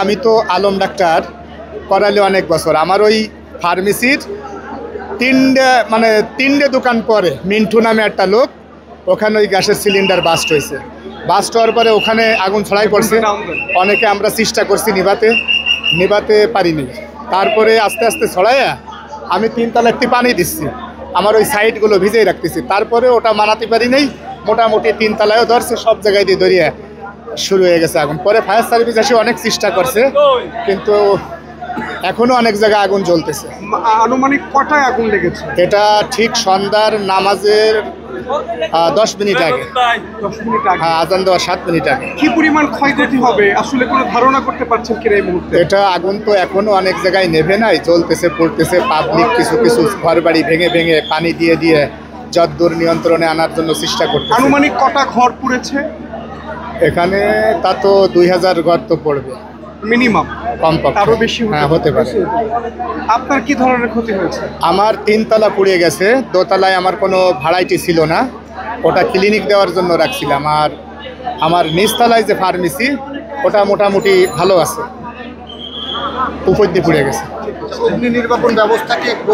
আমি তো আলম ডাক্তার করালে অনেক বছর। আমার ওই ফার্মেসির তিনটে দোকান পরে মিন্টু নামে একটা লোক, ওখানে ওই গ্যাসের সিলিন্ডার বাস্ট হয়েছে। বাস্ট হওয়ার পরে ওখানে আগুন ছড়াই পড়ছে। অনেকে আমরা চেষ্টা করছি নিভাতে পারিনি। তারপরে আস্তে আস্তে ছড়াইয়া আমি 3 তলা একটি পানি দিচ্ছি, আমার ওই সাইডগুলো ভিজেই রাখতেছি। তারপরে ওটা মানাতে পারি নাই, মোটামুটি 3 তলায়ও ধরছে, সব জায়গায় দিয়ে ধরিয়ে শুরু হয়ে গেছে আগুন। পরে ফায়ার সার্ভিস এসে অনেক চেষ্টা করছে, কিন্তু এখনো অনেক জায়গায় আগুন জ্বলতেছে। আনুমানিক কটায় আগুন লেগেছে? এটা ঠিক সন্ধ্যার নামাজের 10 মিনিট আগে। 10 মিনিট আগে? হ্যাঁ, আজান দেওয়ার 7 মিনিট আগে। কি পরিমাণ ক্ষয়ক্ষতি হবে আসলে কোনো ধারণা করতে পারছেন কিনা এই মুহূর্তে? এটা আগুন তো এখনো অনেক জায়গায় নেভে নাই, জ্বলতেছে পড়তেছে। পাবলিক কিছু কিছু ঘর বাড়ি ভেঙে ভেঙে পানি দিয়ে দিয়ে যদ্দূর নিয়ন্ত্রণে আনার জন্য চেষ্টা করতেছে। আনুমানিক কটা ঘর পুড়েছে এখানে তা তো 2000 ঘর তো পড়বে মিনিমাম, কমপক্ষে। আরো বেশি হতে পারে। আপনার কি ধরনের ক্ষতি হয়েছে? আমার 3 তলা পুড়ে গেছে। দোতলায় আমার কোনো ভাড়াইটি ছিল না, ওটা ক্লিনিক দেওয়ার জন্য রাখছিলাম। আর আমার নিচতলায় যে ফার্মেসি, ওটা মোটামুটি ভালো আছে, উপর দিয়ে পুড়ে গেছে। অগ্নি নির্বাপন ব্যবস্থা কি